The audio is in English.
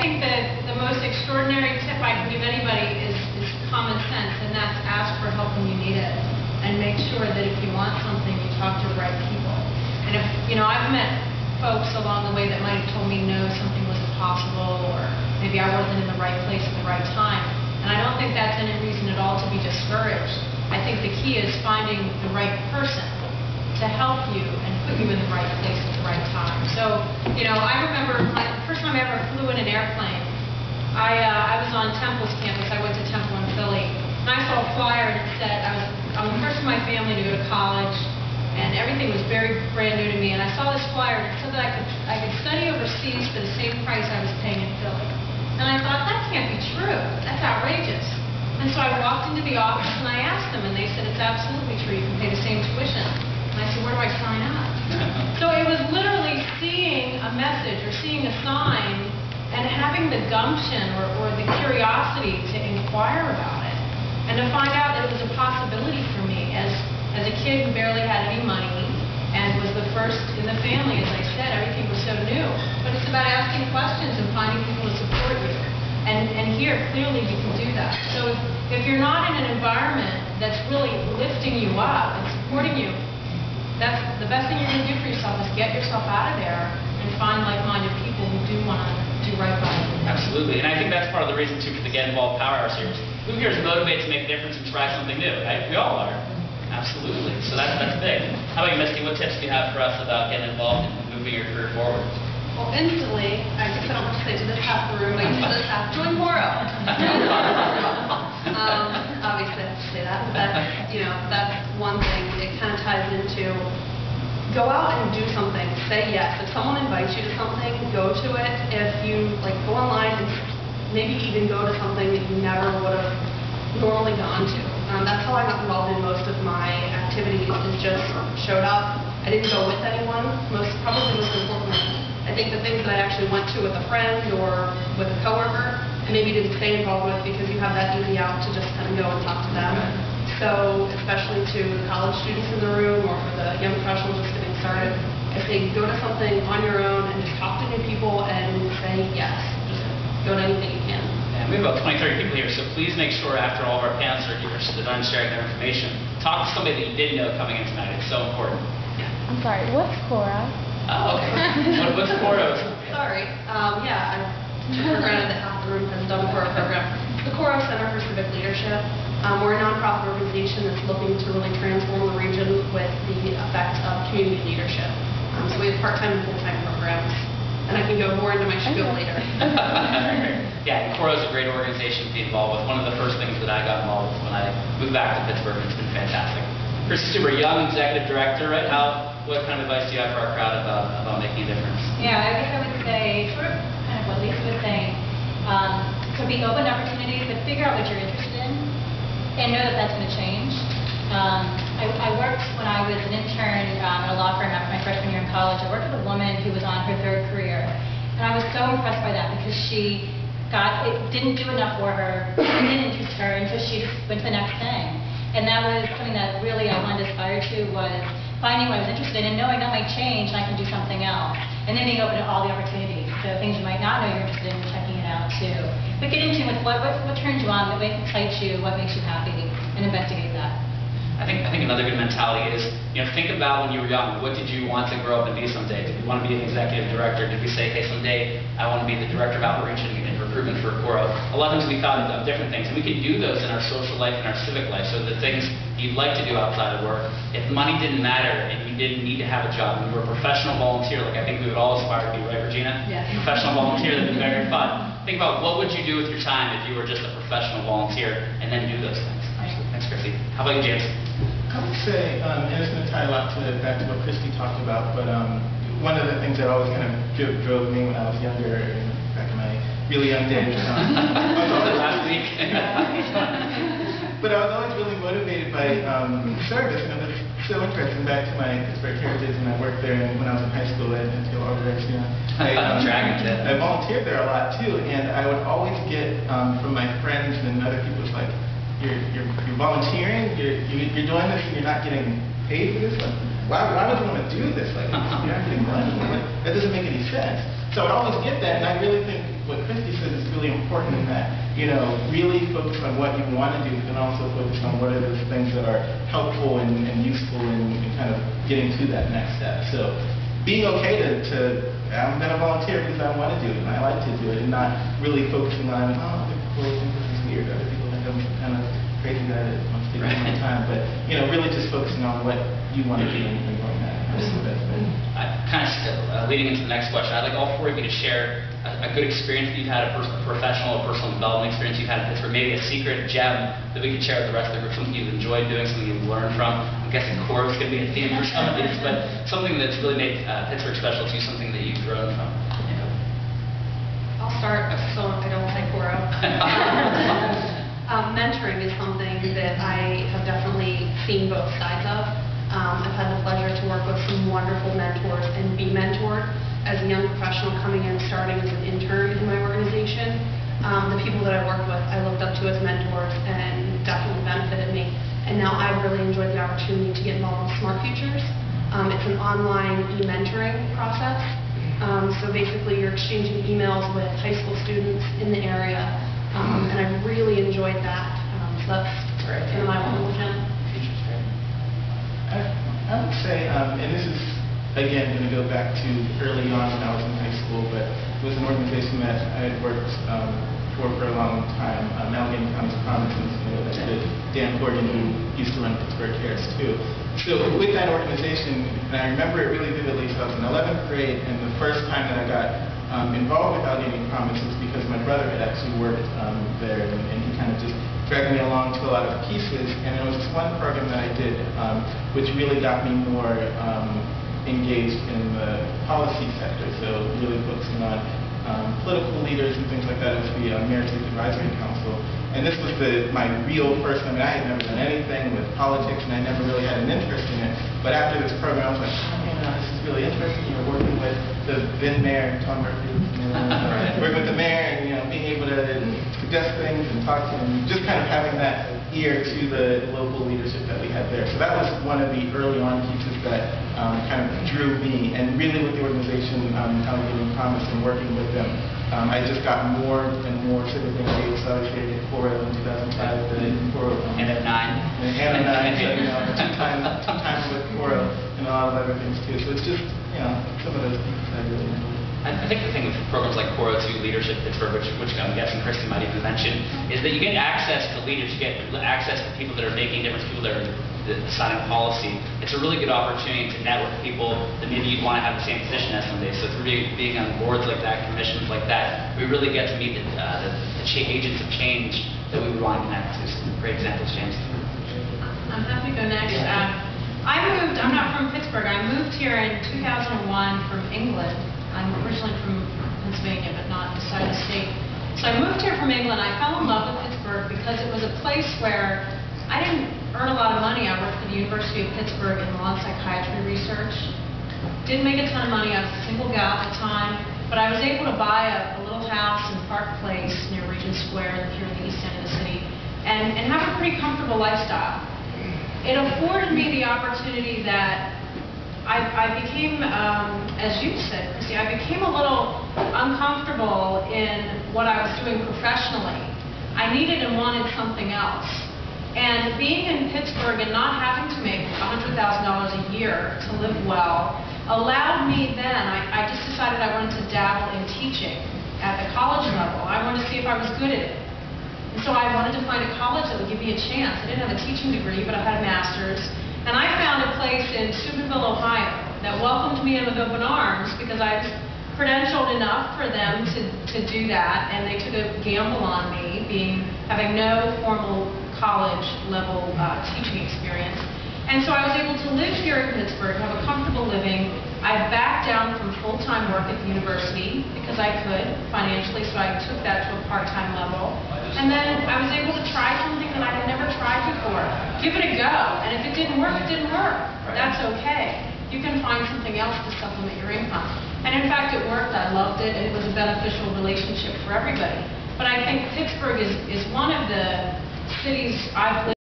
think that the most extraordinary tip I can give anybody is common sense, and that's ask for help when you need it, and make sure that if you want something, you talk to the right people. And if, I've met folks along the way that might have told me no, something wasn't possible, or maybe I wasn't in the right place at the right time. And I don't think that's any reason at all to be discouraged. I think the key is finding the right person to help you and put you in the right place at the right time. So, I remember the first time I ever flew in an airplane, I was on Temple's campus. I went to Temple in Philly, and I saw a flyer and it said I'm the first in my family to go to college, and everything was very brand new to me. And I saw this flyer and it said that I could study overseas for the same price I was paying in Philly. And I thought, that can't be true. That's outrageous. And so I walked into the office and I asked them, and they said it's absolutely true. You can pay the same tuition. And I said, where do I sign up? So it was literally seeing a message or seeing a sign and having the gumption or the curiosity to inquire about it and to find out that it was a possibility for me as a kid who barely had any money and was the first in the family. As I said, everything was so new. But it's about asking questions and finding people to support you. And here, clearly, you can do that. So if you're not in an environment that's really lifting you up and supporting you, that's the best thing you're going to do for yourself is get yourself out of there and find like-minded people who do want to do right by you. Absolutely. And I think that's part of the reason, too, for the Get Involved Power Hour series. Who here is motivated to make a difference and try something new, right? We all are. Absolutely. So that's big. How about you, Misty? What tips do you have for us about getting involved and moving your career forward? Well, instantly, I guess I don't have to say to this half the room, I used to this half, join Coro. Obviously, I have to say that, but that's one thing. It kind of ties into go out and do something. Say yes. If someone invites you to something, go to it. If you go online and maybe even go to something that you never would have normally gone to. That's how I got involved in most of my activities. Is just showed up. I didn't go with anyone. Probably most importantly, I think the things that I actually went to with a friend or with a coworker, I maybe didn't stay involved with because you have that easy out to just kind of go and talk to them. So, especially to the college students in the room or for the young professionals just getting started, I say go to something on your own and just talk to new people and say yes. Just go to anything you can. And we have about 20, 30 people here, so please make sure after all of our panelists are done sharing their information, talk to somebody that you didn't know coming in tonight. It's so important. I'm sorry, what's Coro? Oh, okay. What's Coro? Sorry. I took for granted that half the room has done a Coro program. The Coro Center for Civic Leadership. We're a nonprofit organization that's looking to really transform the region with the effect of community leadership. So we have part-time and full-time programs. And I can go more into my spiel later. Yeah, and Coro is a great organization to be involved with. One of the first things that I got involved with when I moved back to Pittsburgh, and it's been fantastic. Christy Stuber, young executive director, right? What kind of advice do you have for our crowd about making a difference? Yeah, I guess I would say, sort of kind of what Lisa was saying, could be open opportunities, but figure out what you're interested in and know that that's going to change. I worked when I was an intern at a law firm after my freshman year in college. I worked with a woman who was on her third career, and I was so impressed by that because it didn't do enough for her, it didn't interest her, and so she just went to the next thing. And that was something that really I wanted to aspire to, was finding what I was interested in and knowing that might change and I can do something else. And then being open to all the opportunities. So things you might not know you're interested in, checking it out too. But get into with what turns you on, what excites you, what makes you happy, and investigate that. I think another good mentality is, think about when you were young, what did you want to grow up and be someday? Did you want to be an executive director? Did we say, hey, someday I want to be the director of outreach and recruitment for Coro? A lot of times we thought of different things, and we could do those in our social life and our civic life. So the things you'd like to do outside of work, if money didn't matter and you didn't need to have a job, and you were a professional volunteer, like I think we would all aspire to be, right, Regina? Yes. Professional volunteer, that'd be very fun. Think about what would you do with your time if you were just a professional volunteer and then do those things. Thanks, Christy. How about you, James? I would say, and it's going to tie a lot back to what Christy talked about, but one of the things that always kind of drove me when I was younger, back in my really young days, last week. But I was always really motivated by service, and it was so interesting. Back to my Pittsburgh heritage, and I worked there when I was in high school at Doyle. I volunteered there a lot too, and I would always get from my friends and other people, like, you're volunteering, you're doing this, and you're not getting paid for this. Like, why would you want to do this? Like, you're not getting money. Like, that doesn't make any sense. So I would always get that, and I really think what Christy said really important in that, really focus on what you want to do, but then also focus on what are those things that are helpful and useful in kind of getting to that next step. So being okay to I'm going to volunteer because I want to do it and I like to do it, and not really focusing on, oh, other people think this is weird, other people think I'm kind of crazy that it wants to take my time, but really just focusing on what you want to do and going that. That's the best thing. Kind of leading into the next question, I'd like all four of you to share a good experience that you've had, a professional or personal development experience you've had in Pittsburgh, maybe a secret gem that we could share with the rest of the group, something you've enjoyed doing, something you've learned from. I'm guessing Coro is going to be a theme for some of these, but something that's really made Pittsburgh special to you, something that you've grown from. I'll start so I don't say Coro. Mentoring is something that I have definitely seen both sides of. I've had the pleasure to work with some wonderful mentors and be mentored as a young professional coming in, starting as an intern in my organization. The people that I worked with, I looked up to as mentors and definitely benefited me. And now I've really enjoyed the opportunity to get involved in Smart Futures. It's an online e-mentoring process. So basically you're exchanging emails with high school students in the area. And I've really enjoyed that. So that's kind of my one gem. I would say, and this is, again, going to go back to early on when I was in high school, but it was an organization that I had worked for a long time, Allegheny County Promises, that Dan Corrigan, who used to run Pittsburgh Cares too. So with that organization, and I remember it really vividly, so I was in 11th grade, and the first time that I got involved with Allegheny Promises because my brother had actually worked there, and he kind of just dragged me along to a lot of pieces, and there was this one program that I did which really got me more engaged in the policy sector, so really focusing on political leaders and things like that. It was the Mayor's Advisory Council, and this was my real first, I had never done anything with politics, and I never really had an interest in it, but after this program I was like, this is really interesting, working with the then Mayor, Tom Murphy, working with the Mayor and being able to suggest things and talk to him, just kind of having that ear to the local leadership that we had there. So that was one of the early on pieces that kind of drew me, and really with the organization, Allegheny Promise and working with them, I just got more and more civically engaged. So I was here at Coro in 2005, Coro. And at 9. And at 9, so two times with Coro and a lot of other things too. So it's just, some of those pieces I really enjoy. I think the thing with programs like Coro 2, Leadership Pittsburgh, which I'm guessing Christy might even mention, is that you get access to leaders, you get access to people that are making a difference, people that are deciding policy. It's a really good opportunity to network with people that maybe you'd want to have the same position as someday. So through being on boards like that, commissions like that, we really get to meet the agents of change that we would want to connect to. Some great examples, James. I'm happy to go next. I'm not from Pittsburgh. I moved here in 2001 from England. I'm originally from Pennsylvania, but not this side of the state. So I moved here from England. I fell in love with Pittsburgh because it was a place where I didn't earn a lot of money. I worked for the University of Pittsburgh in law and psychiatry research. Didn't make a ton of money. I was a single gal at the time, but I was able to buy a little house in Park Place near Regent Square here in the east end of the city and have a pretty comfortable lifestyle. It afforded me the opportunity that I became, as you said, Christy, I became a little uncomfortable in what I was doing professionally. I needed and wanted something else. And being in Pittsburgh and not having to make $100,000 a year to live well allowed me then, I just decided I wanted to dabble in teaching at the college level. I wanted to see if I was good at it. And so I wanted to find a college that would give me a chance. I didn't have a teaching degree, but I had a master's. And I found a place in Stuber, Ohio that welcomed me in with open arms because I was credentialed enough for them to do that, and they took a gamble on me, having no formal college level teaching experience. And so I was able to live here in Pittsburgh, have a comfortable living. I backed down from full-time work at the university because I could financially, so I took that to a part-time level. And then I was able to try something that I had never tried before. Give it a go, and if it didn't work, it didn't work. That's okay. You can find something else to supplement your income. And in fact, it worked. I loved it, and it was a beneficial relationship for everybody. But I think Pittsburgh is one of the cities I've lived